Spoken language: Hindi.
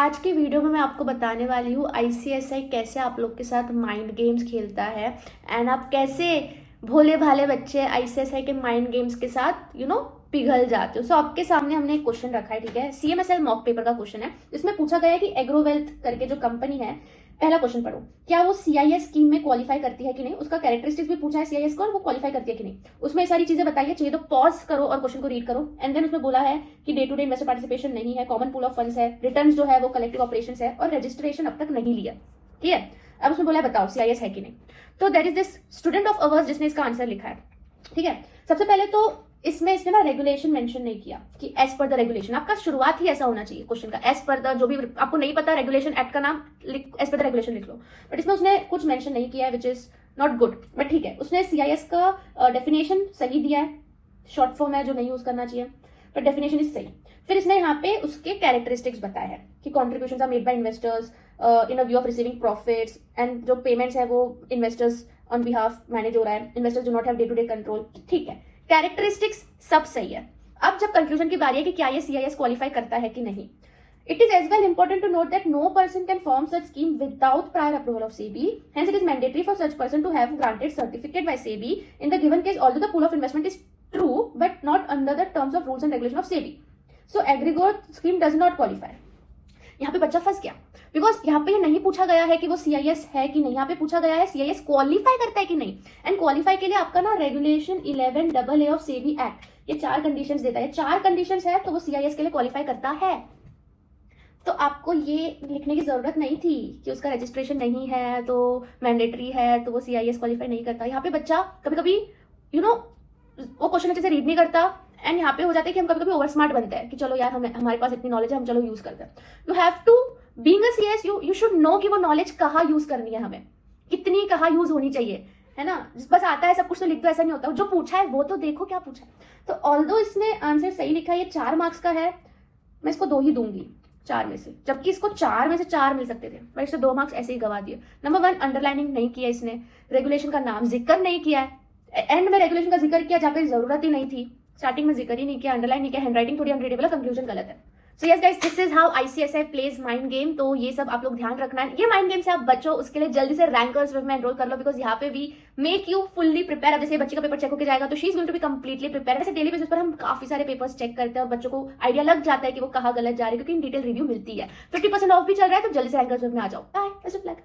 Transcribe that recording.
आज के वीडियो में मैं आपको बताने वाली हूँ आईसीएसआई कैसे आप लोग के साथ माइंड गेम्स खेलता है एंड आप कैसे भोले भाले बच्चे आईसीएसआई के माइंड गेम्स के साथ पिघल जाते हो। सो आपके सामने हमने एक क्वेश्चन रखा है, ठीक है। सीएमएसएल मॉक पेपर का क्वेश्चन है। इसमें पूछा गया है कि एग्रोवेल्थ करके जो कंपनी है, पहला क्वेश्चन पढ़ो, क्या वो सीआईएस स्कीम में क्वालिफाई करती है कि नहीं। उसका कैरेक्टरिस्टिक्स भी पूछा है सीआईएस को और वो क्वालिफाई करती है कि नहीं। उसमें सारी चीजें बताइए, चाहिए तो पॉज करो और क्वेश्चन को रीड करो। एंड देन उसमें बोला है कि day to day investor participation नहीं है, कॉमन पूल ऑफ फंड्स है, रिटर्न जो है वो कलेक्टिव ऑपरेशंस है और रजिस्ट्रेशन अब तक नहीं लिया, ठीक है। अब उसमें बोला है बताओ सीआईएस है कि नहीं। तो that is this student of ours जिसने इसका आंसर लिखा है, ठीक है। सबसे पहले तो इसमें इसने ना रेगुलेशन मेंशन नहीं किया कि एज पर द रेगुलेशन। आपका शुरुआत ही ऐसा होना चाहिए क्वेश्चन का, एज पर द, जो भी आपको नहीं पता रेगुलेशन एक्ट का नाम एज पर द रेगुलेशन लिख लो। बट इसमें उसने कुछ मेंशन नहीं किया है which is not good, but ठीक है। उसने सीआईएस का डेफिनेशन सही दिया है, शॉर्ट फॉर्म है जो नहीं यूज करना चाहिए, बट डेफिनेशन इज सही। फिर इसने यहाँ पे उसके कैरेक्टरिस्टिक्स बताए हैं कि contribution are made by investors in a view of receiving profits and जो पेमेंट्स है वो इन्वेस्टर्स ऑन बिहाफ मैनेज हो रहा है, investors do not have day to day control, ठीक है। कैरेक्टरिस्टिक्स सब सही है। अब जब कंक्लूजन की बारी है कि क्या ये सीआईएस क्वालिफाई करता है कि नहीं, it is as well important to note that no person can form such scheme without prior approval of SEBI. Hence, it is mandatory for such person to have granted certificate by SEBI in the given case, although the pool of investment is true, but not under the terms of rules and regulation of SEBI. So, aggregate scheme does not qualify. यहाँ पे बच्चा फंस गया बिकॉज यहाँ पे ये नहीं पूछा गया है कि वो सीआईएस है कि नहीं, यहाँ पे पूछा गया है सीआईएस क्वालिफाई करता है कि नहीं। एंड क्वालिफाई के लिए आपका ना regulation 11AA of SEBI act ये 4 कंडीशंस देता है। 4 कंडीशंस है तो वो सीआईएस के लिए क्वालिफाई करता है। तो आपको ये लिखने की जरूरत नहीं थी कि उसका रजिस्ट्रेशन नहीं है तो मैंडेटरी है तो वो सीआईएस क्वालिफाई नहीं करता। यहाँ पे बच्चा कभी कभी वो क्वेश्चन अच्छे से रीड नहीं करता एंड यहाँ पे हो जाता है कि हम कभी कभी ओवर स्मार्ट बनते हैं कि चलो यार हमारे पास इतनी नॉलेज है, हम चलो यूज करते हैं। You have to being a CS you should know कि वो नॉलेज कहाँ यूज करनी है, हमें कितनी कहाँ यूज होनी चाहिए, है ना। बस आता है सब कुछ तो लिख दो, ऐसा नहीं होता। जो पूछा है वो तो देखो क्या पूछा है। तो ऑल्दो इसने आंसर सही लिखा है, ये 4 मार्क्स का है, मैं इसको 2 ही दूंगी 4 में से, जबकि इसको 4 में से 4 मिल सकते थे, बट इससे 2 मार्क्स ऐसे ही गवा दिए। नंबर 1 अंडरलाइनिंग नहीं किया इसने, रेगुलेशन का नाम जिक्र नहीं किया है, एंड में रेगुलेशन का जिक्र किया जहाँ पे जरूरत ही नहीं थी, स्टार्टिंग में जिक्र ही नहीं किया, अंडरलाइन नहीं किया, हैंडराइटिंग थोड़ी अनरीडेबल है, कंक्लूजन गलत है। So yes guys, this is how ICSI plays mind game. तो ये सब आप लोग ध्यान रखना है। ये माइंड गेम से आप बच्चों, उसके लिए जल्दी से रैंकर्स में एनरोल कर लो बिकॉज यहाँ पे भी मेक यू फुल्ली प्रिपेयर। अब जैसे बच्चे का पेपर चेक होकर जाएगा तो she is going to be completely prepare. वैसे डेली बेसिस पर हम काफी सारे पेपर्स चेक करते हैं और बच्चों को आइडिया लग जाता है कि वो कहाँ गलत जा रहे हैं क्योंकि इन डिटेल रिव्यू मिलती है। 50% ऑफ भी चल रहा है तो जल्दी से रैंकर्स में आ जाओ। Bye, best of luck.